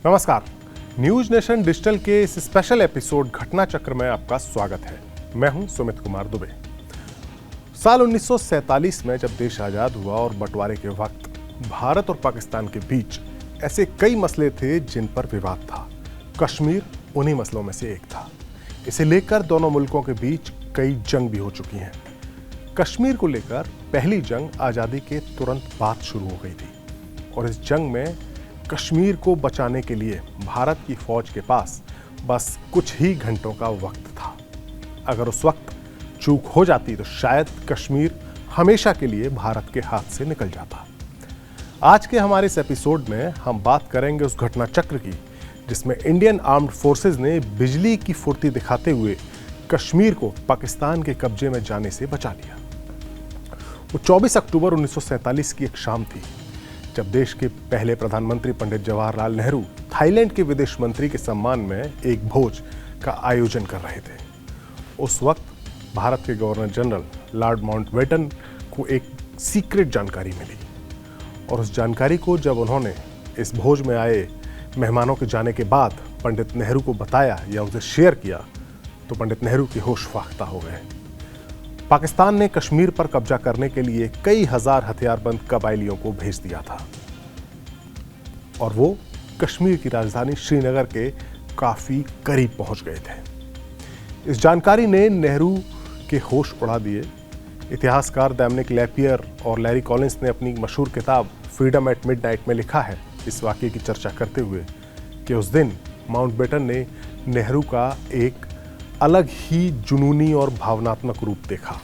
नमस्कार। News nation digital के इस स्पेशल एपिसोड घटना चक्र में आपका स्वागत है। मैं हूं सुमित कुमार दुबे। साल 1947 में जब देश आजाद हुआ और बंटवारे के वक्त भारत और पाकिस्तान के बीच ऐसे कई मसले थे जिन पर विवाद था। कश्मीर उन्हीं मसलों में से एक था। इसे लेकर दोनों मुल्कों के बीच कई जंग भी हो चुकी हैं। कश्मीर को लेकर पहली जंग आजादी के तुरंत बाद शुरू हो गई थी और इस जंग में कश्मीर को बचाने के लिए भारत की फौज के पास बस कुछ ही घंटों का वक्त था। अगर उस वक्त चूक हो जाती तो शायद कश्मीर हमेशा के लिए भारत के हाथ से निकल जाता। आज के हमारे इस एपिसोड में हम बात करेंगे उस घटना चक्र की जिसमें इंडियन आर्म्ड फोर्सेस ने बिजली की फुर्ती दिखाते हुए कश्मीर को पाकिस्तान के कब्जे में जाने से बचा लिया। वो 24 अक्टूबर 1947 की एक शाम थी जब देश के पहले प्रधानमंत्री पंडित जवाहरलाल नेहरू थाईलैंड के विदेश मंत्री के सम्मान में एक भोज का आयोजन कर रहे थे। उस वक्त भारत के गवर्नर जनरल लॉर्ड माउंटबेटन को एक सीक्रेट जानकारी मिली और उस जानकारी को जब उन्होंने इस भोज में आए मेहमानों के जाने के बाद पंडित नेहरू को बताया या उनसे शेयर किया तो पंडित नेहरू के होश फाख्ता हो गए। पाकिस्तान ने कश्मीर पर कब्जा करने के लिए कई हजार हथियारबंद कबायलियों को भेज दिया था और वो कश्मीर की राजधानी श्रीनगर के काफी करीब पहुंच गए थे। इस जानकारी ने नेहरू के होश उड़ा दिए। इतिहासकार दैनिक लैपियर और लैरी कॉलिंस ने अपनी मशहूर किताब फ्रीडम एट मिडनाइट में लिखा है इस वाकये की चर्चा करते हुए कि उस दिन माउंटबेटन ने नेहरू का एक अलग ही जुनूनी और भावनात्मक रूप देखा।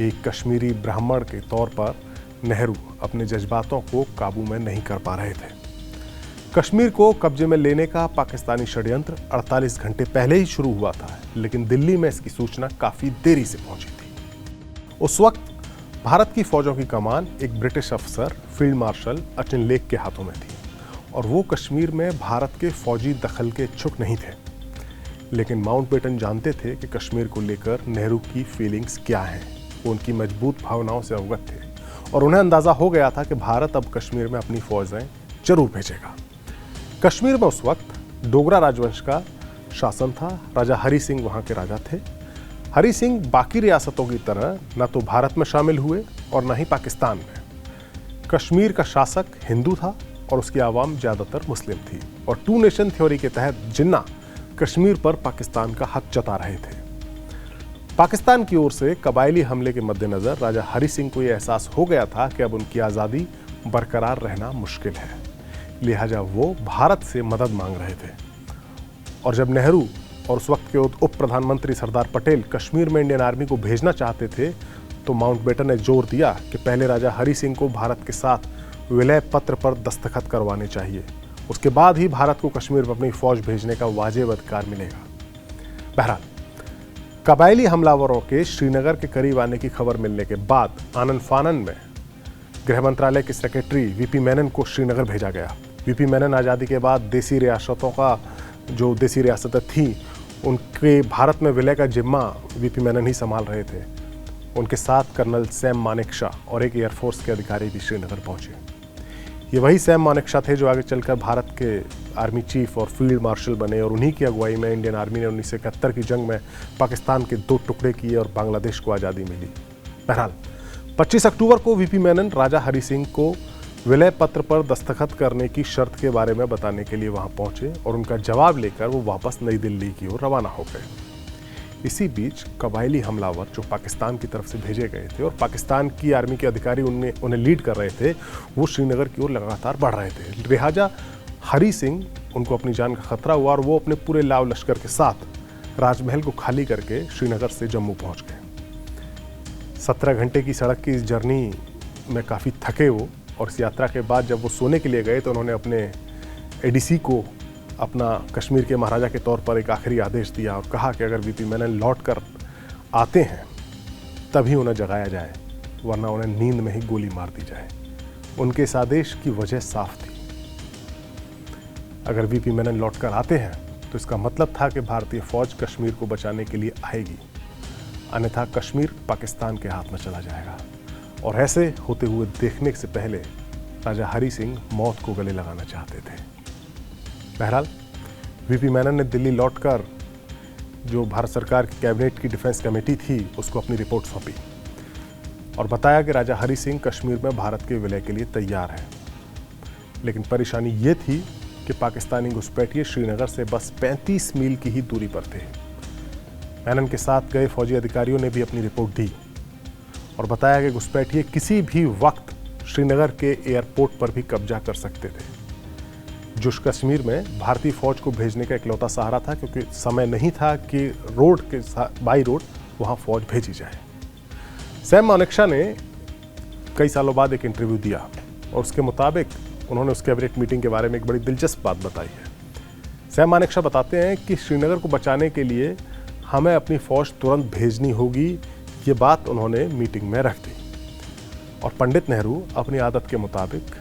एक कश्मीरी ब्राह्मण के तौर पर नेहरू अपने जज्बातों को काबू में नहीं कर पा रहे थे। कश्मीर को कब्जे में लेने का पाकिस्तानी षड्यंत्र 48 घंटे पहले ही शुरू हुआ था, लेकिन दिल्ली में इसकी सूचना काफी देरी से पहुंची थी। उस वक्त भारत की फौजों की कमान एक ब्रिटिश अफसर फील्ड मार्शल अचिन लेक के हाथों में थी और वो कश्मीर में भारत के फौजी दखल के इच्छुक नहीं थे। लेकिन माउंटबेटन जानते थे कि कश्मीर को लेकर नेहरू की फीलिंग्स क्या हैं। वो उनकी मजबूत भावनाओं से अवगत थे और उन्हें अंदाजा हो गया था कि भारत अब कश्मीर में अपनी फौजें जरूर भेजेगा। कश्मीर में उस वक्त डोगरा राजवंश का शासन था। राजा हरि सिंह वहाँ के राजा थे। हरि सिंह बाकी रियासतों की तरह न तो भारत में शामिल हुए और न ही पाकिस्तान में। कश्मीर का शासक हिंदू था और उसकी आवाम ज़्यादातर मुस्लिम थी और टू नेशन थ्योरी के तहत जिन्ना कश्मीर पर पाकिस्तान का हक जता रहे थे। पाकिस्तान की ओर से कबायली हमले के मद्देनजर राजा हरि सिंह को यह एहसास हो गया था कि अब उनकी आज़ादी बरकरार रहना मुश्किल है, लिहाजा वो भारत से मदद मांग रहे थे। और जब नेहरू और उस वक्त के उप प्रधानमंत्री सरदार पटेल कश्मीर में इंडियन आर्मी को भेजना चाहते थे तो माउंटबेटन ने जोर दिया कि पहले राजा हरि सिंह को भारत के साथ विलय पत्र पर दस्तखत करवाने चाहिए, उसके बाद ही भारत को कश्मीर में अपनी फौज भेजने का वाजिब अधिकार मिलेगा। बहरहाल कबायली हमलावरों के श्रीनगर के करीब आने की खबर मिलने के बाद आनन फानन में गृह मंत्रालय के सेक्रेटरी वीपी मेनन को श्रीनगर भेजा गया। वीपी मेनन आज़ादी के बाद देसी रियासतें थीं उनके भारत में विलय का जिम्मा वीपी मेनन ही संभाल रहे थे। उनके साथ कर्नल सैम मानेकशॉ और एक एयरफोर्स के अधिकारी भी श्रीनगर पहुंचे। ये वही सैम मानेकशॉ थे जो आगे चलकर भारत के आर्मी चीफ और फील्ड मार्शल बने और उन्हीं की अगुवाई में इंडियन आर्मी ने 1971 की जंग में पाकिस्तान के 2 टुकड़े किए और बांग्लादेश को आज़ादी मिली। बहरहाल 25 अक्टूबर को वीपी मेनन राजा हरि सिंह को विलय पत्र पर दस्तखत करने की शर्त के बारे में बताने के लिए वहां पहुंचे और उनका जवाब लेकर वो वापस नई दिल्ली की ओर रवाना हो गए। इसी बीच कबायली हमलावर जो पाकिस्तान की तरफ से भेजे गए थे और पाकिस्तान की आर्मी के अधिकारी उन्हें लीड कर रहे थे, वो श्रीनगर की ओर लगातार बढ़ रहे थे। लिहाजा हरि सिंह उनको अपनी जान का खतरा हुआ और वो अपने पूरे लाव लश्कर के साथ राजमहल को खाली करके श्रीनगर से जम्मू पहुंच गए। 17 घंटे की सड़क की इस जर्नी में काफ़ी थके वो और इस यात्रा के बाद जब वो सोने के लिए गए तो उन्होंने अपने एडीसी को अपना कश्मीर के महाराजा के तौर पर एक आखिरी आदेश दिया और कहा कि अगर वीपी मेनन लौट कर आते हैं तभी उन्हें जगाया जाए, वरना उन्हें नींद में ही गोली मार दी जाए। उनके इस आदेश की वजह साफ थी। अगर वीपी मेनन लौट कर आते हैं तो इसका मतलब था कि भारतीय फौज कश्मीर को बचाने के लिए आएगी, अन्यथा कश्मीर पाकिस्तान के हाथ में चला जाएगा। और ऐसे होते हुए देखने से पहले राजा हरि सिंह मौत को गले लगाना चाहते थे। बहरहाल वीपी मेनन ने दिल्ली लौटकर जो भारत सरकार की कैबिनेट की डिफेंस कमेटी थी उसको अपनी रिपोर्ट सौंपी और बताया कि राजा हरि सिंह कश्मीर में भारत के विलय के लिए तैयार है। लेकिन परेशानी ये थी कि पाकिस्तानी घुसपैठिए श्रीनगर से बस 35 मील की ही दूरी पर थे। मेनन के साथ गए फौजी अधिकारियों ने भी अपनी रिपोर्ट दी और बताया कि घुसपैठिए किसी भी वक्त श्रीनगर के एयरपोर्ट पर भी कब्जा कर सकते थे, जो कश्मीर में भारतीय फौज को भेजने का इकलौता सहारा था, क्योंकि समय नहीं था कि रोड के बाई रोड वहां फौज भेजी जाए। सैम मानेकशॉ ने कई सालों बाद एक इंटरव्यू दिया और उसके मुताबिक उन्होंने उस कैबिनेट मीटिंग के बारे में एक बड़ी दिलचस्प बात बताई है। सैम मानेकशॉ बताते हैं कि श्रीनगर को बचाने के लिए हमें अपनी फौज तुरंत भेजनी होगी, ये बात उन्होंने मीटिंग में रख दी। और पंडित नेहरू अपनी आदत के मुताबिक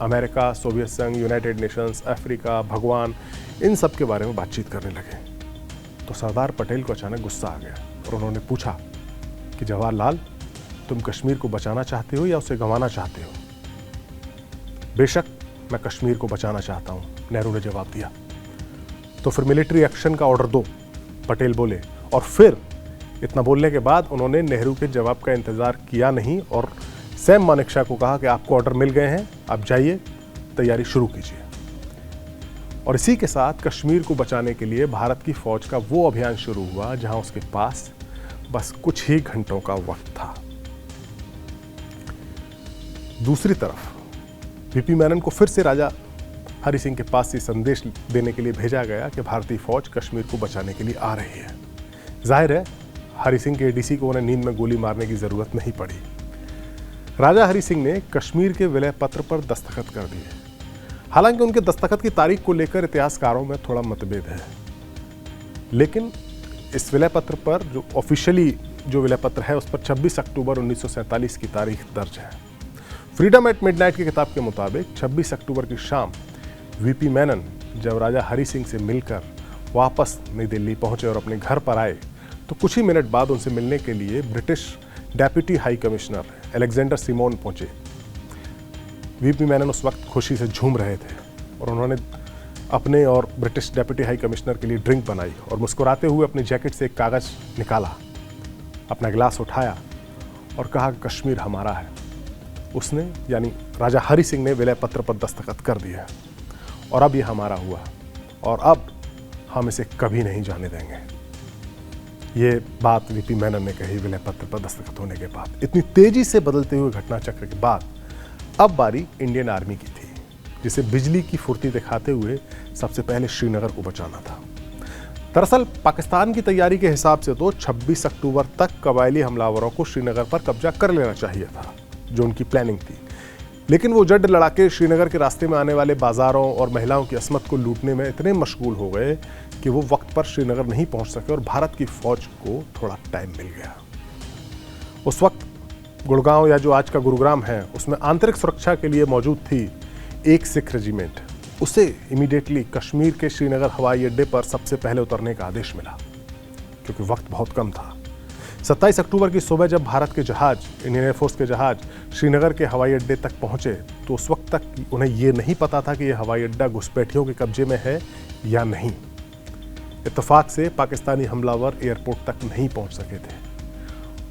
अमेरिका, सोवियत संघ, यूनाइटेड नेशंस, अफ्रीका, भगवान, इन सब के बारे में बातचीत करने लगे। तो सरदार पटेल को अचानक गुस्सा आ गया और उन्होंने पूछा कि जवाहरलाल, तुम कश्मीर को बचाना चाहते हो या उसे गंवाना चाहते हो? बेशक मैं कश्मीर को बचाना चाहता हूं, नेहरू ने जवाब दिया। तो फिर मिलिट्री एक्शन का ऑर्डर दो, पटेल बोले। और फिर इतना बोलने के बाद उन्होंने नेहरू के जवाब का इंतजार किया नहीं और सैम मानेकशॉ को कहा कि आपको ऑर्डर मिल गए हैं, आप जाइए, तैयारी शुरू कीजिए। और इसी के साथ कश्मीर को बचाने के लिए भारत की फौज का वो अभियान शुरू हुआ जहां उसके पास बस कुछ ही घंटों का वक्त था। दूसरी तरफ वीपी मेनन को फिर से राजा हरि सिंह के पास ये संदेश देने के लिए भेजा गया कि भारतीय फौज कश्मीर को बचाने के लिए आ रही है। जाहिर है हरि सिंह के एडीसी को उन्हें नींद में गोली मारने की जरूरत नहीं पड़ी। राजा हरि सिंह ने कश्मीर के विलय पत्र पर दस्तखत कर दिए। हालांकि उनके दस्तखत की तारीख को लेकर इतिहासकारों में थोड़ा मतभेद है, लेकिन इस विलय पत्र पर जो ऑफिशियली जो विलय पत्र है उस पर 26 अक्टूबर 1947 की तारीख दर्ज है। फ्रीडम एट मिडनाइट की किताब के मुताबिक 26 अक्टूबर की शाम वीपी मेनन जब राजा हरि सिंह से मिलकर वापस नई दिल्ली पहुंचे और अपने घर पर आए, तो कुछ ही मिनट बाद उनसे मिलने के लिए British deputy high commissioner Alexander Simon पहुंचे। वीपी मेनन उस वक्त खुशी से झूम रहे थे और उन्होंने अपने और ब्रिटिश डेप्यूटी हाई कमिश्नर के लिए ड्रिंक बनाई और मुस्कुराते हुए अपनी जैकेट से एक कागज निकाला, अपना गिलास उठाया और कहा कि कश्मीर हमारा है। उसने यानी राजा हरि सिंह ने विलय पत्र पर दस्तखत कर दिया और अब यह हमारा हुआ और अब हम इसे कभी नहीं जाने देंगे। ये बात वीपी मेनन ने कही विलय पत्र पर दस्तखत होने के बाद। इतनी तेजी से बदलते हुए घटना चक्र के बाद अब बारी इंडियन आर्मी की थी, जिसे बिजली की फुर्ती दिखाते हुए सबसे पहले श्रीनगर को बचाना था। दरअसल पाकिस्तान की तैयारी के हिसाब से तो 26 अक्टूबर तक कबायली हमलावरों को श्रीनगर पर कब्जा कर लेना चाहिए था, जो उनकी प्लानिंग थी। लेकिन वो जड लड़ाके श्रीनगर के रास्ते में आने वाले बाजारों और महिलाओं की अस्मत को लूटने में इतने मशगूल हो गए कि वो वक्त पर श्रीनगर नहीं पहुंच सके और भारत की फौज को थोड़ा टाइम मिल गया। उस वक्त गुड़गांव या जो आज का गुरुग्राम है उसमें आंतरिक सुरक्षा के लिए मौजूद थी एक सिख रेजिमेंट। उसे इमीडिएटली कश्मीर के श्रीनगर हवाई अड्डे पर सबसे पहले उतरने का आदेश मिला, क्योंकि वक्त बहुत कम था। 27 अक्टूबर की सुबह जब भारत के जहाज, इंडियन एयरफोर्स के जहाज श्रीनगर के हवाई अड्डे तक पहुंचे, तो उस वक्त तक उन्हें यह नहीं पता था कि यह हवाई अड्डा घुसपैठियों के कब्जे में है या नहीं। इत्तेफाक से पाकिस्तानी हमलावर एयरपोर्ट तक नहीं पहुंच सके थे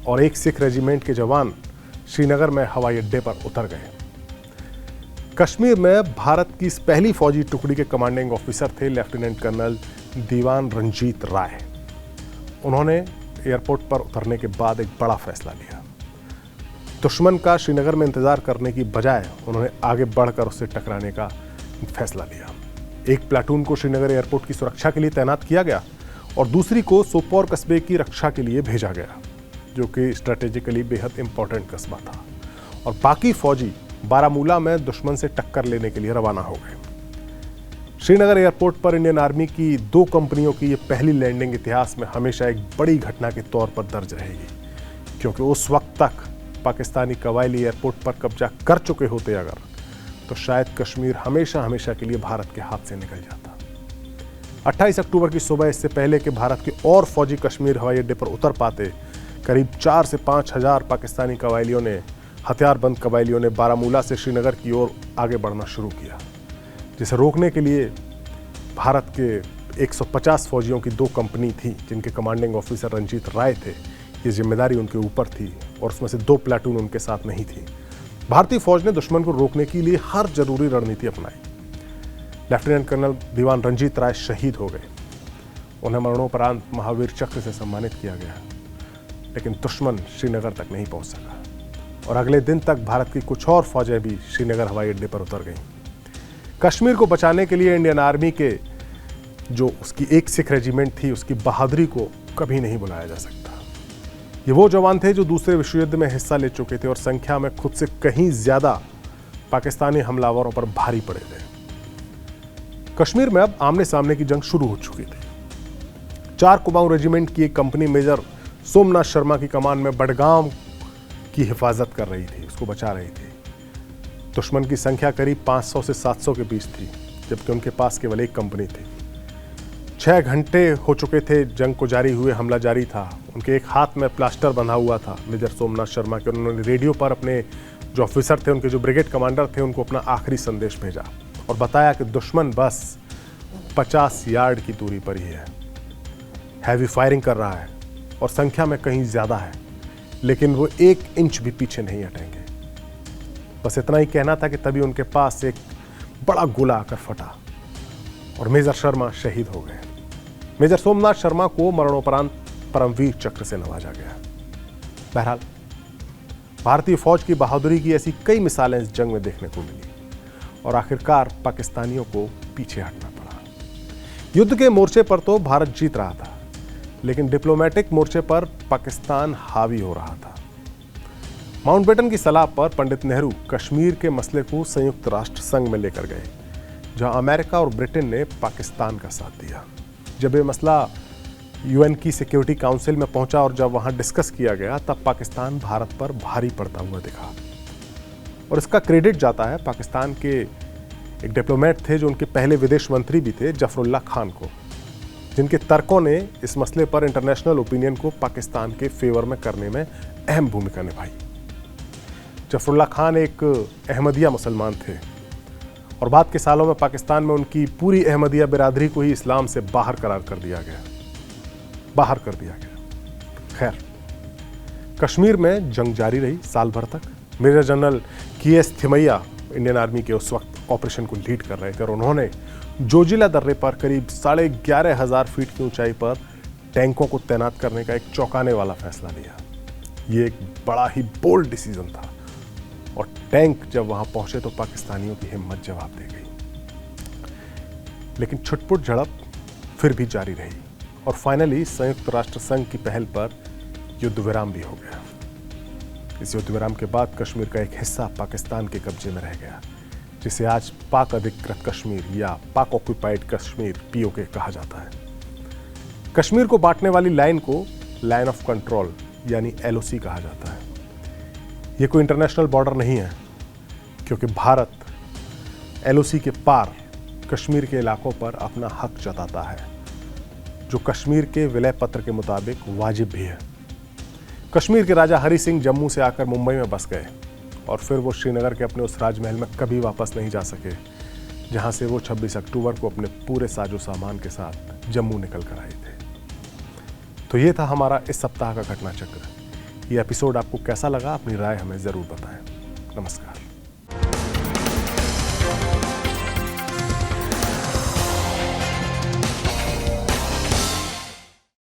और एक सिख रेजिमेंट के जवान श्रीनगर में हवाई अड्डे पर उतर गए। कश्मीर में भारत की इस पहली फौजी टुकड़ी के कमांडिंग ऑफिसर थे लेफ्टिनेंट कर्नल दीवान रंजीत राय। उन्होंने एयरपोर्ट पर उतरने के बाद एक बड़ा फैसला लिया। दुश्मन का श्रीनगर में इंतजार करने की बजाय उन्होंने आगे बढ़कर उससे टकराने का फैसला लिया। एक प्लाटून को श्रीनगर एयरपोर्ट की सुरक्षा के लिए तैनात किया गया और दूसरी को सोपोर कस्बे की रक्षा के लिए भेजा गया, जो कि स्ट्रेटेजिकली बेहद इंपॉर्टेंट कस्बा था। और बाकी फौजी बारामूला में दुश्मन से टक्कर लेने के लिए रवाना हो गए। श्रीनगर एयरपोर्ट पर इंडियन आर्मी की 2 कंपनियों की यह पहली लैंडिंग इतिहास में हमेशा एक बड़ी घटना के तौर पर दर्ज रहेगी, क्योंकि उस वक्त तक पाकिस्तानी कबायली एयरपोर्ट पर कब्जा कर चुके होते अगर, तो शायद कश्मीर हमेशा हमेशा के लिए भारत के हाथ से निकल जाता। 28 अक्टूबर की सुबह, इससे पहले कि भारत के और फौजी कश्मीर हवाई अड्डे पर उतर पाते, करीब 4 से 5 हजार पाकिस्तानी कबायलियों ने, हथियारबंद कबायलियों ने बारामूला से श्रीनगर की ओर आगे बढ़ना शुरू किया, जिसे रोकने के लिए भारत के 150 फौजियों की 2 कंपनी थी जिनके कमांडिंग ऑफिसर रंजीत राय थे। ये जिम्मेदारी उनके ऊपर थी और उसमें से 2 प्लाटून उनके साथ नहीं थी। भारतीय फौज ने दुश्मन को रोकने के लिए हर जरूरी रणनीति अपनाई। लेफ्टिनेंट कर्नल दीवान रंजीत राय शहीद हो गए। उन्हें मरणोपरांत महावीर चक्र से सम्मानित किया गया, लेकिन दुश्मन श्रीनगर तक नहीं पहुंच सका और अगले दिन तक भारत की कुछ और फौजें भी श्रीनगर हवाई अड्डे पर उतर गईं। कश्मीर को बचाने के लिए इंडियन आर्मी के जो उसकी एक सिख रेजिमेंट थी, उसकी बहादुरी को कभी नहीं भुलाया जा सकता। ये वो जवान थे जो दूसरे विश्व युद्ध में हिस्सा ले चुके थे और संख्या में खुद से कहीं ज्यादा पाकिस्तानी हमलावरों पर भारी पड़े थे। कश्मीर में अब आमने सामने की जंग शुरू हो चुकी थी। 4 कुमाऊं रेजिमेंट की एक कंपनी मेजर सोमनाथ शर्मा की कमान में बडगाम की हिफाजत कर रही थी, उसको बचा रही थी। दुश्मन की संख्या करीब 500 से 700 के बीच थी, जबकि उनके पास केवल एक कंपनी थी। 6 घंटे हो चुके थे जंग को जारी हुए, हमला जारी था। उनके एक हाथ में प्लास्टर बंधा हुआ था मेजर सोमनाथ शर्मा के। उन्होंने रेडियो पर अपने जो ऑफिसर थे, उनके जो ब्रिगेड कमांडर थे, उनको अपना आखिरी संदेश भेजा और बताया कि दुश्मन बस 50 यार्ड की दूरी पर ही है। हैवी फायरिंग कर रहा है और संख्या में कहीं ज्यादा है, लेकिन वो 1 इंच भी पीछे नहीं हटेंगे। बस इतना ही कहना था कि तभी उनके पास एक बड़ा गोला आकर फटा और मेजर शर्मा शहीद हो गए। मेजर सोमनाथ शर्मा को मरणोपरांत परमवीर चक्र से नवाजा गया। बहरहाल भारतीय फौज की बहादुरी की ऐसी कई मिसालें इस जंग में देखने को मिली और आखिरकार पाकिस्तानियों को पीछे हटना पड़ा। युद्ध के मोर्चे पर तो भारत जीत रहा था, लेकिन डिप्लोमेटिक मोर्चे पर पाकिस्तान हावी हो रहा था। माउंटबेटन की सलाह पर पंडित नेहरू कश्मीर के मसले को संयुक्त राष्ट्र संघ में लेकर गए, जहां अमेरिका और ब्रिटेन ने पाकिस्तान का साथ दिया। जब ये मसला यूएन की सिक्योरिटी काउंसिल में पहुंचा और जब वहां डिस्कस किया गया, तब पाकिस्तान भारत पर भारी पड़ता हुआ दिखा और इसका क्रेडिट जाता है पाकिस्तान के एक डिप्लोमेट थे जो उनके पहले विदेश मंत्री भी थे, जफरुल्लाह खान को, जिनके तर्कों ने इस मसले पर इंटरनेशनल ओपिनियन को पाकिस्तान के फेवर में करने में अहम भूमिका निभाई। जफरुल्लाह खान एक अहमदिया मुसलमान थे और बाद के सालों में पाकिस्तान में उनकी पूरी अहमदिया बिरादरी को ही इस्लाम से बाहर कर दिया गया। खैर, कश्मीर में जंग जारी रही साल भर तक। Major general KS. Thimayya Indian army के उस वक्त ऑपरेशन को लीड कर रहे थे और उन्होंने जोजिला दर्रे पर करीब 11,500 फीट की ऊंचाई पर टैंकों को तैनात करने का एक चौंकाने वाला फैसला लिया। ये एक बड़ा ही बोल्ड डिसीजन था और टैंक जब वहां पहुंचे तो पाकिस्तानियों की हिम्मत जवाब दे गई। लेकिन छुटपुट झड़प फिर भी जारी रही और फाइनली संयुक्त राष्ट्र संघ की पहल पर युद्ध विराम भी हो गया। इस युद्ध विराम के बाद कश्मीर का एक हिस्सा पाकिस्तान के कब्जे में रह गया, जिसे आज पाक अधिकृत कश्मीर या पाक ऑक्यूपाइड कश्मीर पीओके कहा जाता है। कश्मीर को बांटने वाली लाइन को लाइन ऑफ कंट्रोल यानी एलओसी कहा जाता है। यह कोई इंटरनेशनल बॉर्डर नहीं है, क्योंकि भारत एलओसी के पार कश्मीर के इलाकों पर अपना हक जताता है, जो कश्मीर के विलय पत्र के मुताबिक वाजिब भी है। कश्मीर के राजा हरि सिंह जम्मू से आकर मुंबई में बस गए और फिर वो श्रीनगर के अपने उस राजमहल में कभी वापस नहीं जा सके, जहां से वो 26 अक्टूबर को अपने पूरे साजो सामान के साथ जम्मू निकल कर आए थे। तो ये था हमारा इस सप्ताह का घटना चक्र। ये एपिसोड आपको कैसा लगा, अपनी राय हमें ज़रूर बताएं। नमस्कार।